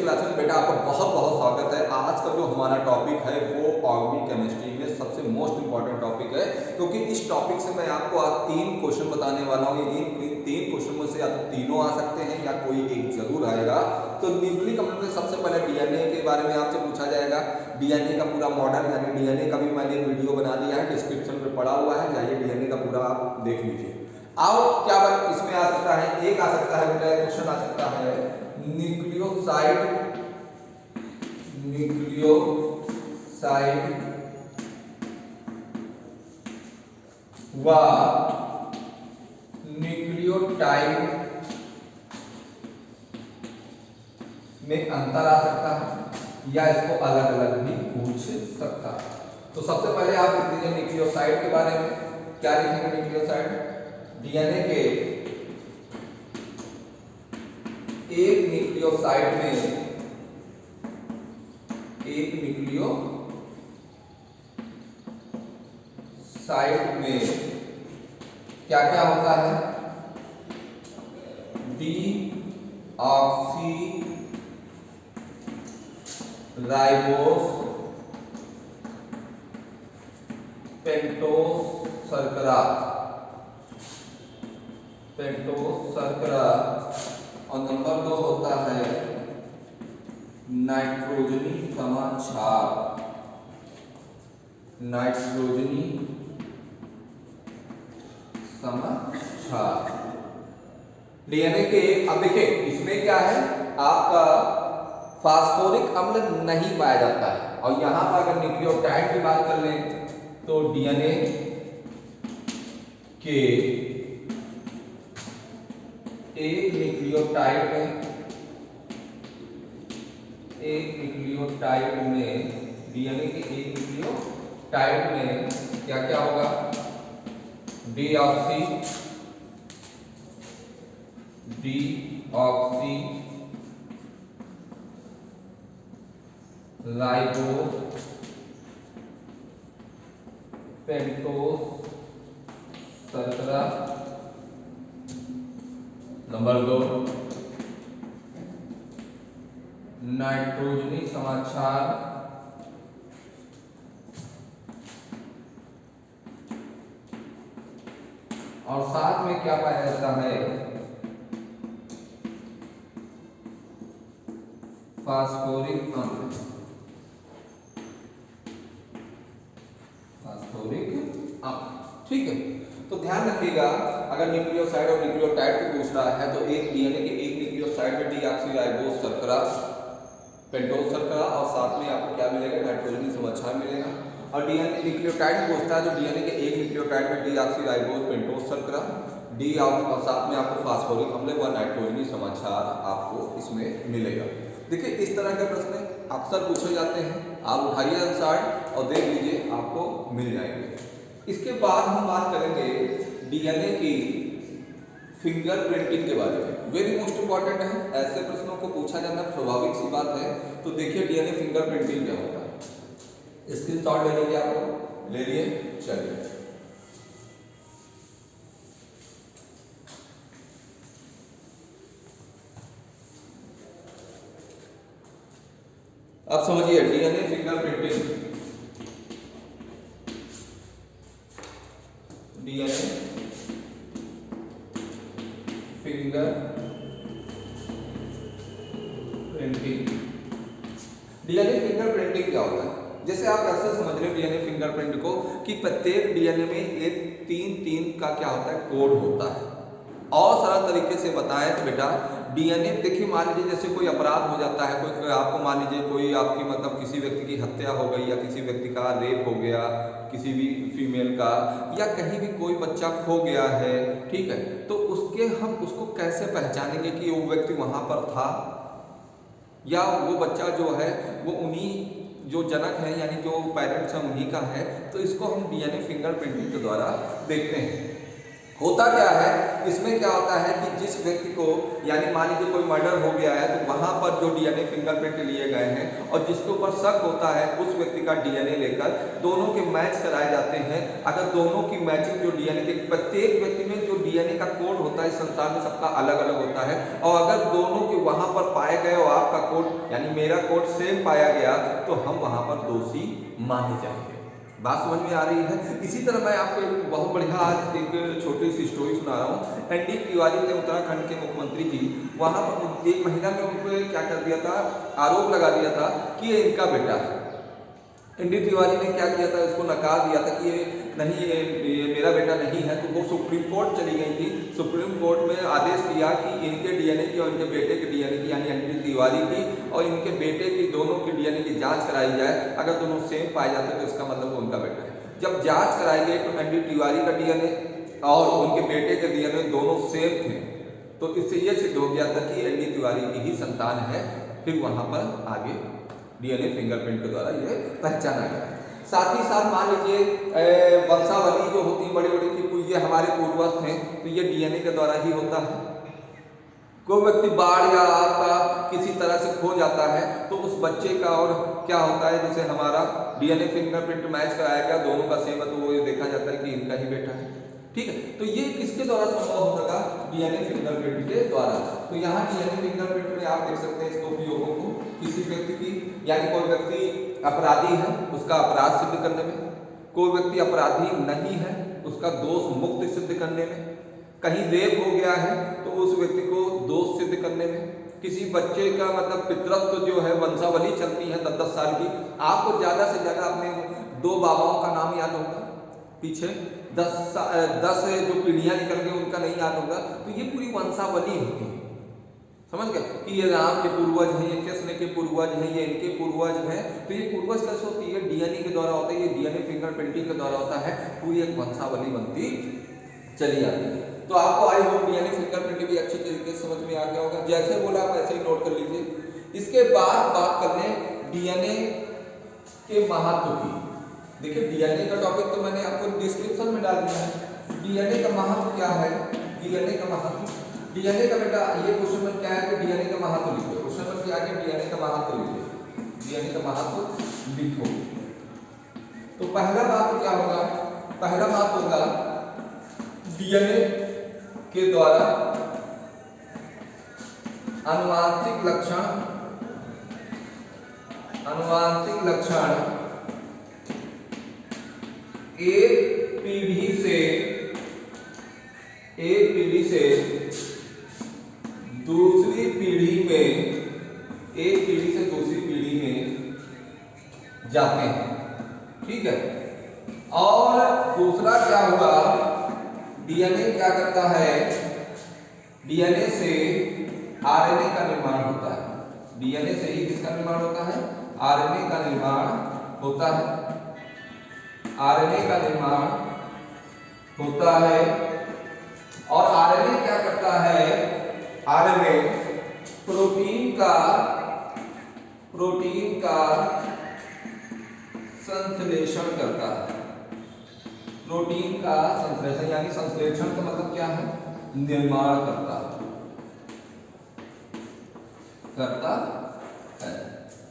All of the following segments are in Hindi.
क्लास में बेटा आपका बहुत बहुत स्वागत है। आज का जो हमारा टॉपिक है वो ऑर्गेनिक केमिस्ट्री में सबसे मोस्ट इंपॉर्टेंट टॉपिक है, क्योंकि इस टॉपिक से मैं आपको आज 3 क्वेश्चन बताने वाला हूँ। इन 3 क्वेश्चन में से या तो तीनों आ सकते हैं या कोई एक जरूर आएगा। तो न्यूक्लिक अम्ल में सबसे पहले डीएनए के बारे में आपसे पूछा जाएगा। डीएनए का पूरा मॉडल यानी डीएनए का भी मैंने वीडियो बना दिया है, डिस्क्रिप्शन में पड़ा हुआ है, जाइए डीएनए का पूरा आप देख लीजिए। आओ क्या बात इसमें आ सकता है, एक आ सकता है बेटा क्वेश्चन आ सकता है न्यूक्लियोसाइड व न्यूक्लियोटाइड में अंतर आ सकता है या इसको अलग अलग भी पूछ सकता है। तो सबसे पहले आप लिख दीजिए न्यूक्लियोसाइड के बारे में। क्या लिखेंगे न्यूक्लियोसाइड? डीएनए के एक न्यूक्लियोसाइड में क्या क्या होता है? डीऑक्सी राइबोस पेंटोस शर्करा और नंबर 2 होता है नाइट्रोजनी समाक्षार। डीएनए के अब देखिए इसमें क्या है, आपका फास्फोरिक अम्ल नहीं पाया जाता है। और यहां पर अगर न्यूक्लियोटाइड की बात कर लें तो डीएनए के एक न्यूक्लियोटाइड में डीएनए के एक न्यूक्लियोटाइड में क्या क्या होगा? डीऑक्सी राइबोस पेंटोस शर्करा। नंबर 2 नाइट्रोजनी समाक्षार और साथ में क्या पाया जाता है? फास्फोरिक अम्ल। ठीक है, तो ध्यान रखिएगा अगर न्यूक्लियोसाइड और न्यूक्लियोटाइड को पूछ रहा है तो एक डीएनए के एक न्यूक्लियोसाइड में डीऑक्सीराइबोस शर्करा पेंटोस शर्करा और साथ में आपको क्या मिलेगा? नाइट्रोजनी समाक्षार मिलेगा। और डीएनए न्यूक्लियोटाइड पूछता है तो डीएनए के एक न्यूक्लियोटाइड में डीऑक्सीराइबोस पेंटोस शर्करा और साथ में आपको फास्फोरिक अम्ल व नाइट्रोजनी समाक्षार आपको इसमें मिलेगा। देखिए इस तरह के प्रश्न अक्सर पूछे जाते हैं, आप उठाइए आंसर और देख लीजिए आपको मिल जाएंगे। इसके बाद हम बात करेंगे डीएनए की फिंगरप्रिंटिंग के बारे में। वेरी मोस्ट इंपॉर्टेंट है, ऐसे प्रश्नों को पूछा जाना स्वाभाविक सी बात है। तो देखिए डीएनए फिंगरप्रिंटिंग क्या होता है, स्क्रीनशॉट ले लीजिए, आपको ले लिए। चलिए अब समझिए डीएनए फिंगरप्रिंटिंग। डीएनए फिंगरप्रिंटिंग क्या होता है? जैसे आप ऐसे समझ रहे हो डीएनए फिंगरप्रिंट को कि प्रत्येक डीएनए में एक 3 का क्या होता है? कोड होता है। और सरल तरीके से बताएं तो बेटा डीएनए देखिए, मान लीजिए जैसे कोई अपराध हो जाता है, कोई आपको मान लीजिए कोई आपकी मतलब किसी व्यक्ति की हत्या हो गई या किसी व्यक्ति का रेप हो गया, किसी भी फीमेल का, या कहीं भी कोई बच्चा खो गया है, ठीक है, तो हम उसको कैसे पहचानेंगे कि वो व्यक्ति वहां पर था या वो बच्चा जो है वो उन्हीं जो जनक है यानी जो पेरेंट्स हैं उन्हीं का है। तो इसको हम डीएनए फिंगरप्रिंटिंग के द्वारा देखते हैं। होता क्या है इसमें, क्या होता है कि जिस व्यक्ति को यानी मान लीजिए कोई मर्डर हो गया है तो वहां जहां पर जो डीएनए फिंगरप्रिंट लिए गए हैं और जिसके ऊपर शक होता है उस व्यक्ति का डीएनए लेकर दोनों के मैच कराए जाते हैं। अगर दोनों की मैचिंग जो डीएनए के प्रत्येक व्यक्ति में जो डीएनए का कोड होता है इस संसार में सबका अलग अलग होता है, और अगर दोनों के वहां पर पाए गए और आपका कोड यानी मेरा कोड सेम पाया गया तो हम वहां पर दोषी माने जाएंगे। बात समझ में आ रही है। इसी तरह मैं आपको एक बहुत बढ़िया आज एक छोटी सी स्टोरी सुना रहा हूँ। एनडी तिवारी थे उत्तराखंड के मुख्यमंत्री जी, वहां पर एक महिला ने उनको क्या कर दिया था, आरोप लगा दिया था कि ये इनका बेटा है। एनडी तिवारी ने क्या किया था, इसको नकार दिया था कि ये नहीं, ये मेरा बेटा नहीं है। तो वो सुप्रीम कोर्ट चली गई थी। सुप्रीम कोर्ट में आदेश दिया कि इनके डीएनए की और इनके बेटे के डीएनए की यानी एनडी तिवारी की और इनके बेटे की दोनों की डीएनए की जांच कराई जाए। अगर दोनों सेम पाए जाते तो इसका मतलब वो उनका बेटा है। जब जांच कराई गई तो एनडी तिवारी का डीएनए और उनके बेटे के डीएनए दोनों सेम थे, तो इससे यह सिद्ध हो गया था कि एनडी तिवारी की ही संतान है। फिर वहां पर आगे डीएनए फिंगरप्रिंट के द्वारा ये पहचाना गया। साथ ही साथ मान लीजिए वंशावली जो होती है बड़ी बड़ी कि ये हमारे पूर्वज थे, तो ये डीएनए के द्वारा ही होता है। कोई व्यक्ति बाढ़ या आपका किसी तरह से खो जाता है तो उस बच्चे का और क्या होता है, जैसे हमारा डीएनए फिंगरप्रिंट मैच कराया गया, दोनों का सेम है, तो वो ये देखा जाता है कि इनका ही बेटा है। ठीक है, तो ये किसके द्वारा संभव हो सका, डीएनए फिंगरप्रिंट के द्वारा। तो यहाँ डीएनए फिंगरप्रिंट में आप देख सकते हैं इसके उपयोगों को। किसी व्यक्ति की यानी कोई व्यक्ति अपराधी है उसका अपराध सिद्ध करने में, कोई व्यक्ति अपराधी नहीं है उसका दोष मुक्त सिद्ध करने में, कहीं रेप हो गया है तो उस व्यक्ति को दोष सिद्ध करने में, किसी बच्चे का मतलब पितृत्व जो है वंशावली चलती है 10-10 साल की, आपको ज्यादा से ज्यादा अपने 2 बाबाओं का नाम याद होगा, पीछे 10 जो पीढ़ियां निकल गई उनका नहीं याद होगा, तो ये पूरी वंशावली होती है। समझ गए कि ये राम के पूर्वज हैं, ये कृष्ण के पूर्वज हैं, ये इनके पूर्वज हैं। तो ये पूर्वज कैसे होती है, डीएनए के द्वारा होता है, ये डीएनए फिंगरप्रिंटिंग के द्वारा होता है, पूरी एक वंशावली बनती चली आती है। तो आपको आई होप डीएनए फिंगरप्रिंट भी अच्छी तरीके से समझ में आ गया होगा। जैसे बोला आप ऐसे ही नोट कर लीजिए। इसके बाद बात कर लें डीएनए के महत्व की। देखिए डीएनए का टॉपिक तो मैंने आपको डिस्क्रिप्शन में डाल दिया है। डीएनए का महत्व क्या है, डीएनए का महत्व, डीएनए का बेटा ये क्वेश्चन में क्या है कि डीएनए का महत्व लिखो। क्वेश्चन में क्या है, डीएनए का महत्व लिखो, डीएनए का महत्व लिखो। तो पहला बात क्या होगा, पहला बात होगा डीएनए के द्वारा आनुवांशिक लक्षण, आनुवांशिक लक्षण एक पीढ़ी से दूसरी पीढ़ी में, एक पीढ़ी से दूसरी पीढ़ी में जाते हैं। ठीक है, और दूसरा क्या हुआ, डीएनए क्या करता है, डीएनए से आरएनए का निर्माण होता है। डीएनए से ही किसका निर्माण होता है, आरएनए का निर्माण होता है, आरएनए का निर्माण होता है। और आरएनए क्या करता है, आरएनए प्रोटीन का संश्लेषण करता है। प्रोटीन का संश्लेषण यानी संश्लेषण का मतलब क्या है, निर्माण करता है।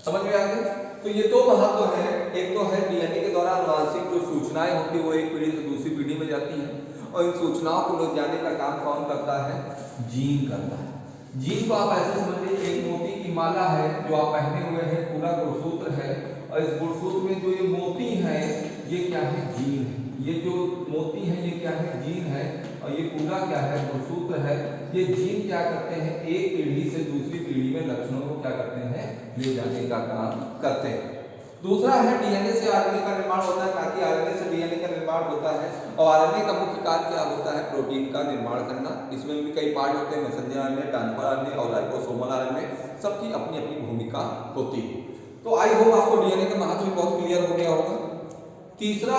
समझ में आ गया। तो ये 2 महत्व है, एक तो है डीएनए के द्वारा आनुवांशिक जो सूचनाएं होती है वो एक पीढ़ी से दूसरी पीढ़ी में जाती है, और इन सूचनाओं को ले जाने का काम कौन करता है, जीन करता है। जीन को आप ऐसे समझ लीजिए एक मोती की माला है जो आप पहने हुए हैं, पूरा गुणसूत्र है, और इस गुणसूत्र में जो ये मोती है ये क्या है, जीन है। ये जो मोती है ये क्या है, जीन है, और ये पूरा क्या है, गुणसूत्र है। ये जीन क्या करते हैं, एक पीढ़ी से दूसरी पीढ़ी में लक्षणों को क्या करते हैं, ले जाने का काम करते हैं। दूसरा है डीएनए से आरएनए का निर्माण होता है, ताकि आरएनए से डीएनए का निर्माण होता है, और आरएनए का मुख्य कार्य क्या होता है, प्रोटीन का निर्माण करना। इसमें भी कई पार्ट होते हैं, मैसेंजर आरएनए, ट्रांसफर आरएनए और लाइपोसोमल आरएनए, सबकी अपनी अपनी भूमिका होती है। तो आई होप आपको डीएनए का महत्व बहुत क्लियर हो गया होगा। तीसरा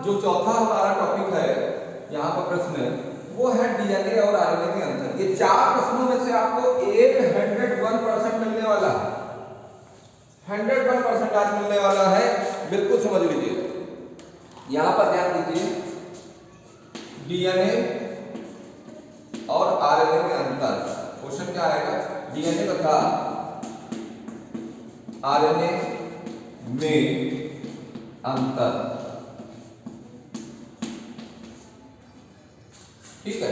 जो चौथा हमारा टॉपिक है यहाँ पर प्रश्न, वो है डीएनए और आरएनए के अंतर। ये 4 प्रश्नों में से आपको 101% मिलने वाला है, 101% आज मिलने वाला है, बिल्कुल समझ लीजिए। यहां पर ध्यान दीजिए, डीएनए और आरएनए के अंतर। क्वेश्चन क्या आएगा, डीएनए तथा आरएनए में अंतर। ठीक है,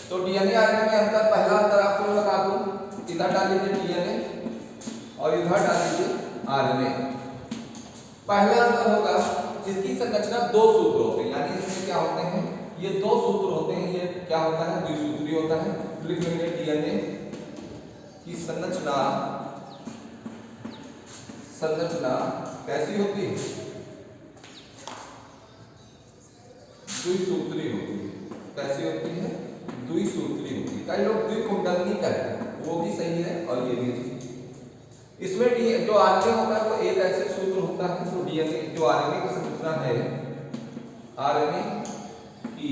तो डीएनए आरएनए में अंतर, पहला अंतर आपको मैं बता दूं, इधर डाल लीजिए डीएनए और इधर डाल लीजिए आरएनए। पहला अंतर होगा जिसकी संरचना दो सूत्र होते हैं, यानी इसमें क्या होते हैं, ये दो सूत्र होते हैं, ये क्या होता है, द्विसूत्री होता है। लिख लेंगे डीएनए की संरचना कैसी होती है, द्विसूत्री होती है। कैसी होती है, द्विसूत्री होती है। कई लोग द्विकुंडलनी कहते हैं, वो भी सही है और ये भी। इसमें जो आरएनए होता है वो एक ऐसे सूत्र होता है, जो डीएनए जो आरएनए की संरचना है, आरएनए की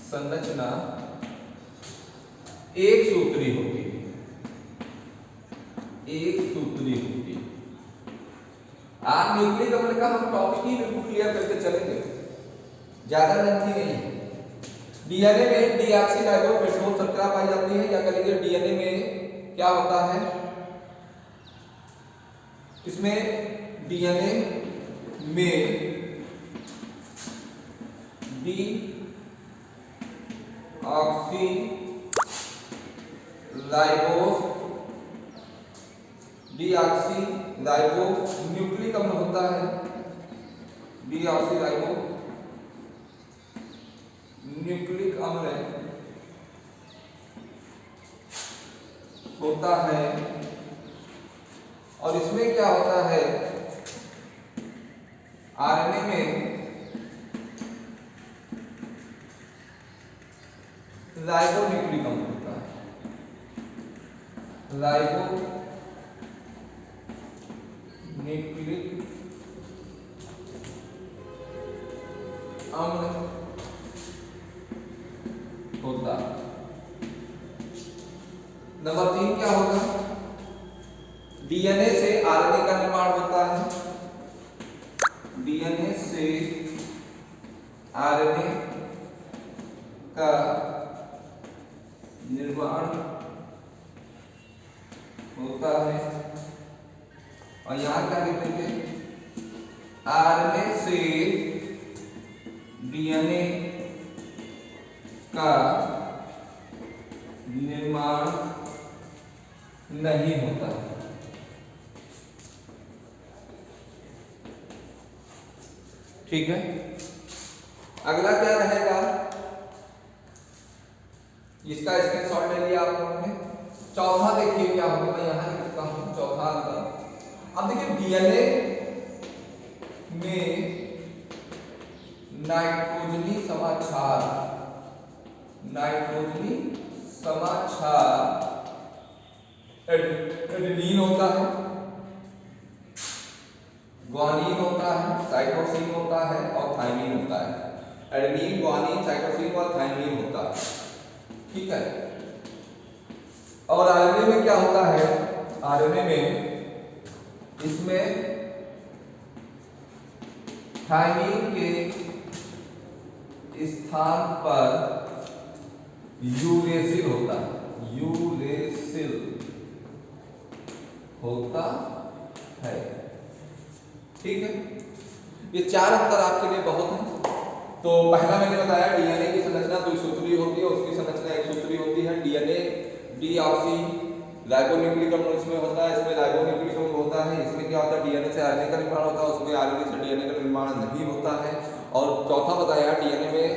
संरचना एक सूत्री होती है, एक सूत्री होती है। आज न्यूक्लिक अम्ल का हम टॉपिक ही बिल्कुल क्लियर करके चलेंगे, ज्यादा लेंथी नहीं है। डीएनए में डीऑक्सीराइबोपेंटोज शर्करा पाई जाती है, या कहेंगे डीएनए में क्या होता है, इसमें डीएनए में डीऑक्सीराइबो न्यूक्लिक अम्ल होता है, डीऑक्सीराइबो न्यूक्लिक अम्ल होता है। और इसमें क्या होता है, आरएनए में राइबोन्यूक्लिक अम्ल होता है, राइबोन्यूक्लिक अम्ल होता है। नंबर 3 क्या होगा, डीएनए से आरएनए का निर्माण होता है, डीएनए से आरएनए का निर्माण होता है। और यहां क्या लिखेंगे, आरएनए से डीएनए का निर्माण नहीं होता है। ठीक है, अगला क्या रहेगा, इसका स्क्रीनशॉट ले लिया आप लोगों ने। चौथा देखिए क्या होगा, मैं यहां लिखता हूं चौथा अंतर। अब देखिए डीएनए में नाइट्रोजनी समाचार एडेनिन होता है, ग्वानिन होता है, साइटोसिन होता है और थाइमिन होता है। एडेनिन, ग्वानिन, साइटोसिन और थाइमिन होता है। ठीक है, और आरएनए में क्या होता है, आरएनए में इसमें थाइमिन के स्थान पर यूरेसिल होता है, यूरेसिल होता है। ठीक है, ये 4 अंतर आपके लिए बहुत है। तो पहला मैंने बताया डीएनए की संरचना द्विसूत्री होती है, उसकी संरचना एक सूत्री होती है। डीएनए डीऑक्सीराइबोन्यूक्लिक अम्ल इसमें होता है, इसमें राइबोन्यूक्लिक अम्ल होता है। इसमें क्या होता है, डीएनए से आरएनए का निर्माण होता है, उसमें आरएनए से डीएनए का निर्माण नहीं होता है। और चौथा बताया डीएनए में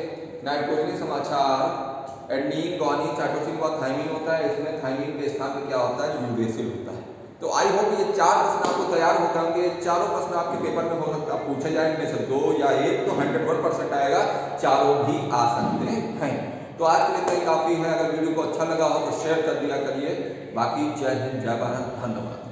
नाइट्रोजनी समाचार एडेनिन, ग्वानिन, साइटोसिन व थाइमिन होता है। इसमें थाइमिन के स्थान पर क्या होता है, यूरेसिल होता है। तो आई होप ये 4 प्रश्न आपको तैयार हो जाएंगे। चारों प्रश्न आपके पेपर में हो सकता है पूछे जाए, इनमें से 2 या 1 तो 100% आएगा, चारों भी आ सकते हैं। तो आज के लिए इतना ही काफी है। अगर वीडियो को अच्छा लगा हो तो शेयर कर दिया करिए। बाकी जय हिंद, जय भारत, धन्यवाद।